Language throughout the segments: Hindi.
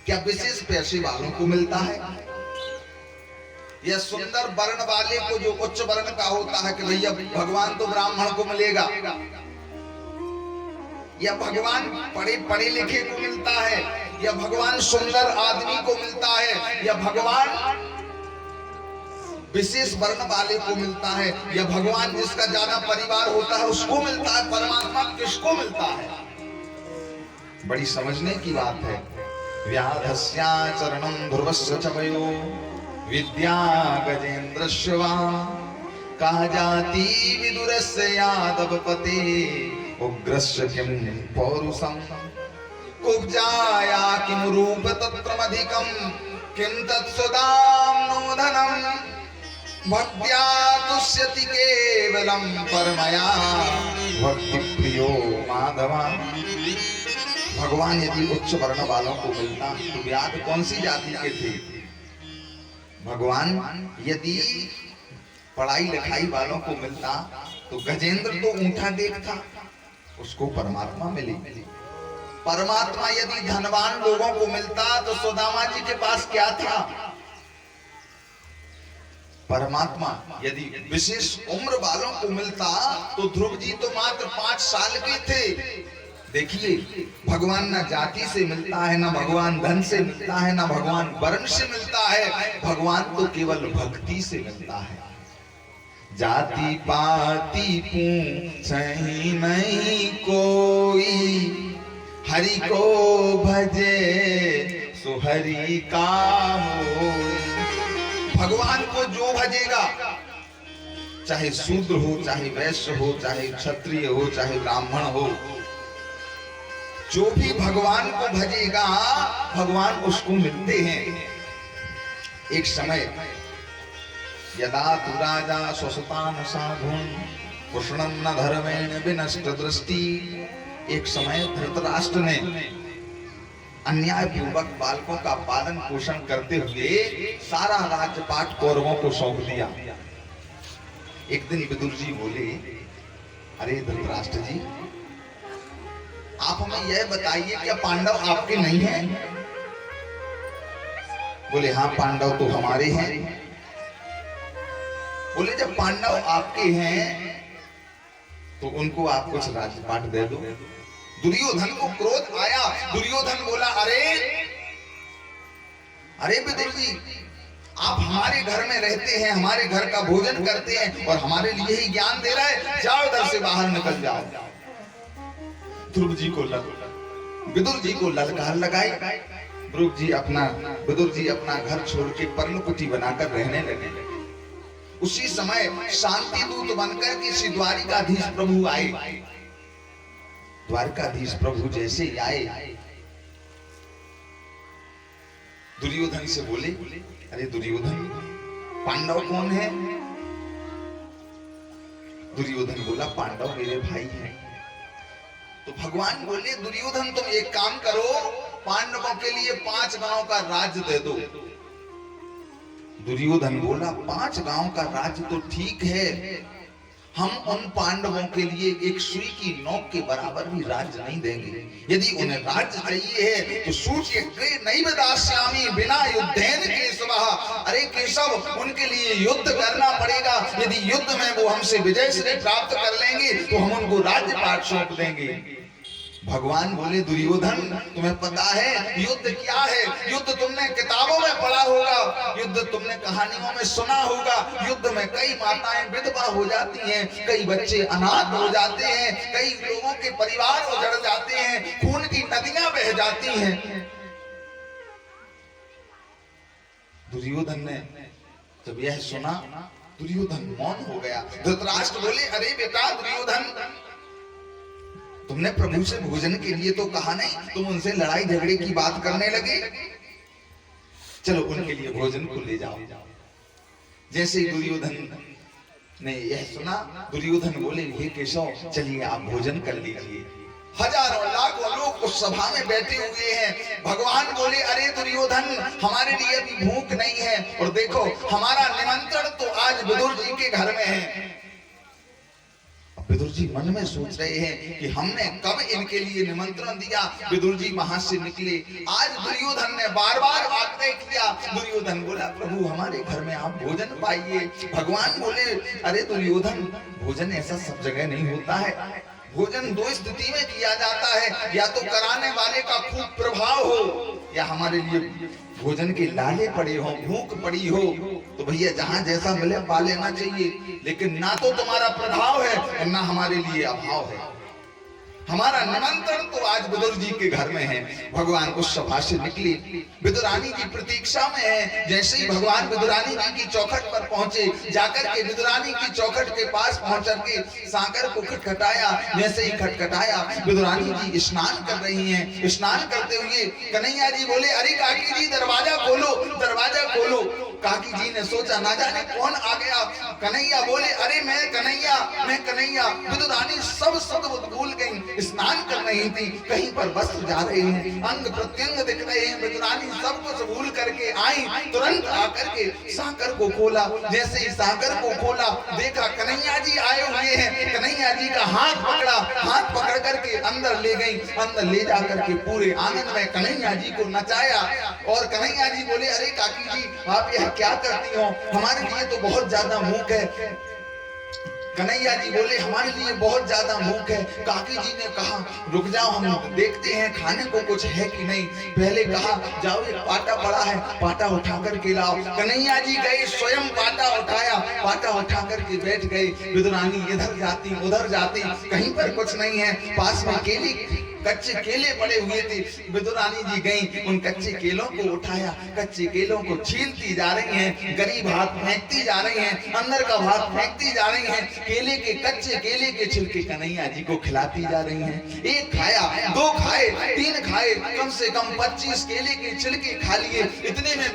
क्या विशेष पैसे वालों को मिलता है? यह सुंदर वर्ण वाले को, जो उच्च वर्ण का होता है, कि भैया भगवान तो ब्राह्मण को मिलेगा, या भगवान पढ़े पढ़े लिखे को मिलता है, या भगवान सुंदर आदमी को मिलता है, या भगवान विशेष वर्ण वाले को मिलता है, या भगवान जिसका ज्यादा परिवार होता है उसको मिलता है? परमात्मा किसको मिलता है? बड़ी समझने की बात है। व्याधस्या चरणं ध्रुवस्य च वयो विद्या गजेन्द्रस्य वा का जाति विदुरस्य यादवपते उग्रस्य किं पौरुषं कुब्जाया किं रूप तत्रमधिकं किं तत्सुदां नोधनं भक्त्या तुष्यति केवलं परमया भक्ति प्रियो माधवा। भगवान यदि उच्च वर्ण वालों को मिलता तो व्याध कौन सी जाति के थे? भगवान यदि पढ़ाई लिखाई वालों को मिलता तो गजेंद्र तो ऊंठा देखता, उसको परमात्मा मिली। परमात्मा यदि धनवान लोगों को मिलता तो सुदामा जी के पास क्या था? परमात्मा यदि विशेष उम्र वालों को मिलता तो ध्रुव जी तो मात्र 5 साल के थे। देखिए, भगवान ना जाति से मिलता है, ना भगवान धन से मिलता है, ना भगवान वर्ण से मिलता है, भगवान तो केवल भक्ति से मिलता है। जाति पाति पूछहि नहीं कोई, हरि को भजे सो हरि का होई। भगवान को जो भजेगा, चाहे शूद्र हो, चाहे वैश्य हो, चाहे क्षत्रिय हो, चाहे ब्राह्मण हो, जो भी भगवान को भजेगा भगवान उसको मिलते हैं। एक समय यदा तु राजा स्वसुतान साधुन पुष्णं न धर्मेण विनष्ट दृष्टि। एक समय धृतराष्ट्र ने अन्याय पूर्वक बालकों का पालन पोषण करते हुए सारा राज्यपाट कौरवों को सौंप दिया। एक दिन विदुर जी बोले, अरे धृतराष्ट्र जी, आप हमें यह बताइए क्या पांडव आपके नहीं हैं? बोले हाँ, पांडव तो हमारे हैं। बोले जब पांडव आपके हैं तो उनको आप कुछ राजपाट दे दो। दुर्योधन को क्रोध आया। दुर्योधन बोला, अरे विदुर जी, आप हमारे घर में रहते हैं, हमारे घर का भोजन करते हैं और हमारे लिए ही ज्ञान दे रहा है, जाओ इधर से बाहर निकल जाओ। ध्रुव जी को विदुर जी को ललकार लगाई। विदुर जी अपना घर छोड़ के पर्णकुटी बनाकर रहने लगे। उसी समय शांति दूत बनकर के श्री द्वारिकाधीश प्रभु आए। द्वारिकाधीश प्रभु जैसे ही आए, दुर्योधन से बोले, अरे दुर्योधन, पांडव कौन है? दुर्योधन बोला, पांडव मेरे भाई हैं। तो भगवान बोले, दुर्योधन तुम एक काम करो, पांडवों के लिए 5 गांव का राज्य दे दो। दुर्योधन बोला, 5 गांव का राज्य तो ठीक है, हम उन पांडवों के लिए एक सुई की नोक के बराबर भी राज्य नहीं देंगे। यदि उन्हें राज्य चाहिए है तो सूचिए नहीं बदास्यामी बिना युद्धेन केशवः। अरे केशव, उनके लिए युद्ध करना पड़ेगा। यदि युद्ध में वो हमसे विजय श्री प्राप्त कर लेंगे तो हम उनको राज्य पाठ सौंप देंगे। भगवान बोले, दुर्योधन तुम्हें पता है युद्ध क्या है? युद्ध तुमने किताबों में पढ़ा होगा, युद्ध तुमने कहानियों में सुना होगा। युद्ध में कई माताएं विधवा हो जाती हैं, कई बच्चे अनाथ हो जाते हैं, कई लोगों के परिवार उजड़ जाते हैं, खून की नदियां बह जाती हैं। दुर्योधन ने जब यह सुना, दुर्योधन मौन हो गया। धृतराष्ट्र बोले, अरे बेटा दुर्योधन, तुमने प्रभु से भोजन के लिए तो कहा नहीं, तुम उनसे लड़ाई झगड़े की बात करने लगे। चलो उनके लिए भोजन को ले जाओ। जैसे ही दुर्योधन ने यह सुना, दुर्योधन बोले, हे केशव, चलिए आप भोजन कर लीजिए। हजारों लाखों लोग उस सभा में बैठे हुए हैं। भगवान बोले, अरे दुर्योधन, हमारे लिए अभी भूख नहीं है, और देखो हमारा निमंत्रण तो आज विदुर जी के घर में है। विदुर जी मन में सोच रहे हैं कि हमने कब इनके लिए निमंत्रण दिया। विदुर जी वहां से निकले। आज दुर्योधन ने बार बार आग्रह किया। दुर्योधन बोला प्रभु हमारे घर में आप भोजन पाइए। भगवान बोले अरे दुर्योधन भोजन ऐसा सब जगह नहीं होता है। भोजन दो स्थिति में किया जाता है, या तो कराने वाले का खूब प्रभाव हो, या हमारे लिए भोजन के लाले पड़े हो, भूख पड़ी हो, तो भैया जहां जैसा मिले पा लेना चाहिए। लेकिन ना तो तुम्हारा प्रभाव है और ना हमारे लिए अभाव है। हमारा निमंत्रण तो आज विदुर जी के घर में है। भगवान उस सभा से निकले, विदुरानी की प्रतीक्षा में है। जैसे ही भगवान विदुरानी जी की चौखट पर पहुंचे, जाकर के विदुरानी की चौखट के पास पहुंच के साकर को खटखटाया। जैसे ही खटखटाया, विदुरानी जी स्नान कर रही हैं। स्नान करते हुए कन्हैया जी बोले अरे काकी जी दरवाजा खोलो, दरवाजा खोलो। काकी जी ने सोचा ना जाने कौन आ गया। कन्हैया बोले अरे मैं कन्हैया, मैं कन्हैया। विदुरानी सब शब्द भूल गई, स्नान कर रही थी, कहीं पर वस्त्र जा रहे हैं, अंग प्रत्यंग दिख रहे हैं। विदुरानी सब कुछ भूल करके आई। तुरंत आकर के साकर को खोला। जैसे ही साकर को खोला, देखा कन्हैया जी आए हुए हैं। कन्हैया जी का हाथ पकड़ा, हाथ पकड़ करके अंदर ले गई। अंदर ले जाकर के पूरे आंगन में कन्हैया जी को नचाया। और कन्हैया जी बोले अरे काकी जी आप यह क्या करती हो, हमारे लिए तो बहुत ज्यादा भूख है। कन्हैया जी बोले हमारे लिए बहुत ज्यादा भूख है। काकी जी ने कहा रुक जाओ हम देखते हैं खाने को कुछ है कि नहीं। पहले कहा जाओ एक पाटा पड़ा है, पाटा उठा कर के लाओ। कन्हैया जी गए, स्वयं पाटा उठाया, पाटा उठा कर के बैठ गए। विदुरानी इधर जाती उधर जाती, कहीं पर कुछ नहीं है। पास में केले, कच्चे केले पड़े हुए थे। विदुरानी जी गई, उन कच्चे केलों को उठाया, कच्चे केलों को छीलती जा रही हैं। गरीब हाथ फेंकती जा रही हैं, अंदर का भात फेंकती जा रही हैं। केले के कच्चे केले के छिलके कन्हैया जी को खिलाती जा रही हैं। एक खाया, दो खाए, तीन खाए, कम से कम 25 केले के छिलके खा लिए। इतने में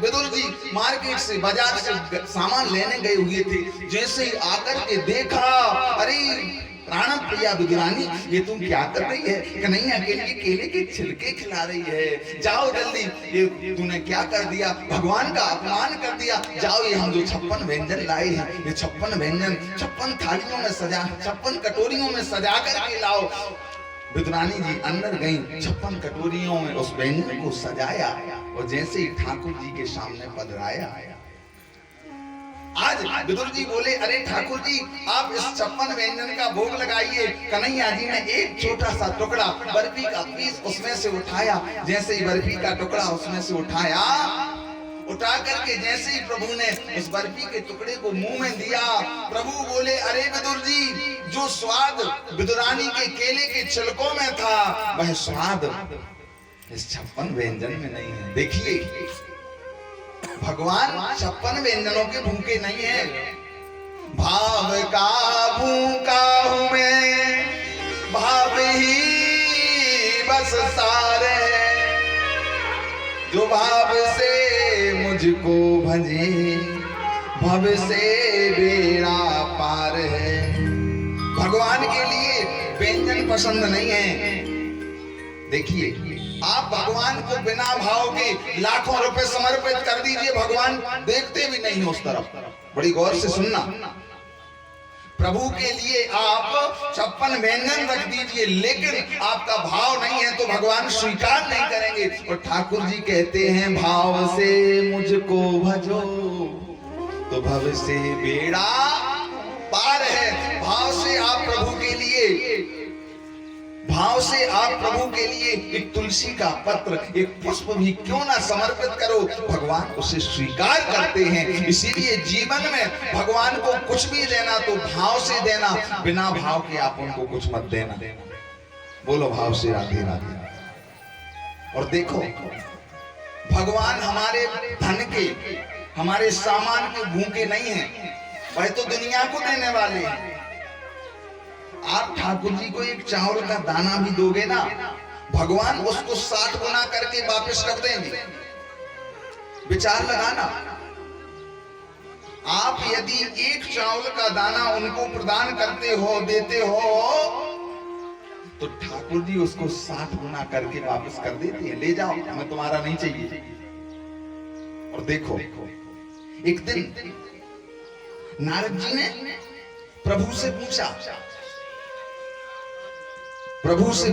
विदुर जी मार्केट से, बाजार से सामान लेने गए हुए थे। जैसे ही आकर के देखा अरे प्राण प्रिया विदुरानी ये तुम क्या कर रही है? कन्हैया के लिए केले के छिलके खिला रही है। जाओ जल्दी, ये तूने क्या कर दिया, भगवान का अपमान कर दिया। जाओ ये हम जो 56 व्यंजन लाए हैं, ये 56 व्यंजन 56 थालियों में सजा, 56 कटोरियों में सजा करके लाओ। विदुरानी जी अंदर गई, 56 कटोरियों में उस व्यंजन को सजाया और जैसे ही ठाकुर जी के सामने पधराया। आज विदुर जी बोले अरे ठाकुर जी आप इस 56 व्यंजन का भोग लगाइए। कन्हैया जी ने एक छोटा सा टुकड़ा बर्फी का पीस उसमें से उठाया। जैसे ही बर्फी का टुकड़ा उसमें से उठाया, उठा करके जैसे ही प्रभु ने उस बर्फी के टुकड़े को मुंह में दिया, प्रभु बोले अरे विदुर जी जो स्वाद विदुरानी के केले के छिलकों में था वह स्वाद इस 56 व्यंजन में नहीं है। देखिए भगवान 56 व्यंजनों के भूखे नहीं है। भाव का भूखा हूं मैं, भाव ही बस सारे, जो भाव से मुझको भजे भव से बेड़ा पार है। भगवान के लिए व्यंजन पसंद नहीं है। देखिए आप भगवान को बिना भाव के लाखों रुपए समर्पित कर दीजिए, भगवान देखते भी नहीं उस तरफ। बड़ी गौर से सुनना, प्रभु के लिए आप 56 व्यंजन रख दीजिए, लेकिन आपका भाव नहीं है तो भगवान स्वीकार नहीं करेंगे। और ठाकुर जी कहते हैं भाव से मुझको भजो तो भव से बेड़ा पार है। भाव से आप प्रभु के लिए, भाव से आप प्रभु के लिए एक तुलसी का पत्र, एक पुष्प भी क्यों ना समर्पित करो, भगवान उसे स्वीकार करते हैं। इसीलिए जीवन में भगवान को कुछ भी देना तो भाव से देना, बिना भाव के आप उनको कुछ मत देना। बोलो भाव से राधे राधे। और देखो भगवान हमारे धन के, हमारे सामान के भूखे नहीं हैं, वह तो दुनिया को देने वाले हैं। आप ठाकुर जी को एक चावल का दाना भी दोगे ना, भगवान उसको 60 गुना करके वापस कर देंगे। विचार लगाना, आप यदि एक चावल का दाना उनको प्रदान करते हो, देते हो, तो ठाकुर जी उसको 60 गुना करके वापस कर देते हैं। ले जाओ, हमें तुम्हारा नहीं चाहिए। और देखो एक दिन नारद जी ने प्रभु से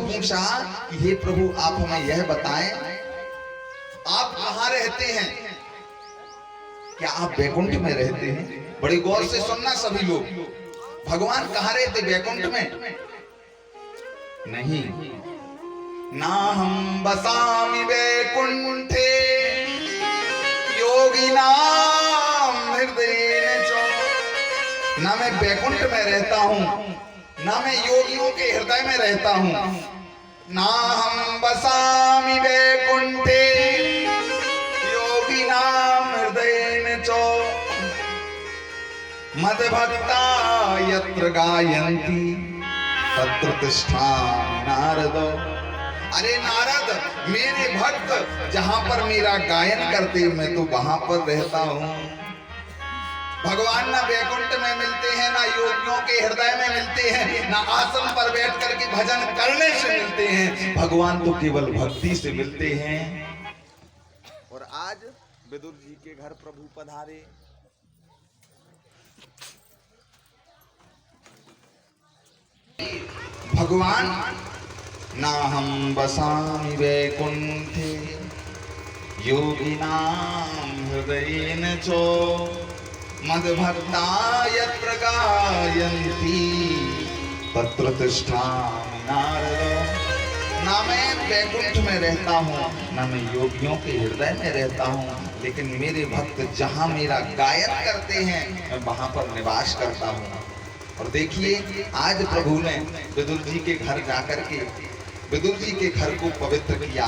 पूछा कि हे प्रभु, आप हमें यह बताएं, आप कहां रहते हैं? क्या आप वैकुंठ में रहते हैं? बड़ी गौर से सुनना सभी लोग। भगवान कहां रहते? वैकुंठ में नहीं। ना हम बसामि वैकुंठे योगिनाम हृदयेन च। ना मैं वैकुंठ में रहता हूं, ना मैं योगियों के हृदय में रहता हूं। ना हम बसामि वैकुंठे योगिनाम हृदयेन च। मद्भक्ता यत्र गायन्ति तत्र तिष्ठामि नारद। अरे नारद, मेरे भक्त जहां पर मेरा गायन करते मैं तो वहां पर रहता हूं। भगवान ना वैकुंठ में मिलते हैं, ना योगियों के हृदय में मिलते हैं, ना आसन पर बैठ करके भजन करने से मिलते हैं। भगवान तो केवल भक्ति से मिलते हैं। और आज विदुर जी के घर प्रभु पधारे। भगवान ना हम बसामि वैकुंठे योगिनां हृदयेन च। मद्भक्ता यत्र गायन्ति तत्र तिष्ठामि नारद। ना मैं वैकुंठ में रहता हूँ, ना मैं योगियों के हृदय में रहता हूँ, लेकिन मेरे भक्त जहाँ मेरा गायन करते हैं मैं वहाँ पर निवास करता हूँ। और देखिए, आज प्रभु ने विदुर जी के घर जाकर के विदुर जी के घर को पवित्र किया।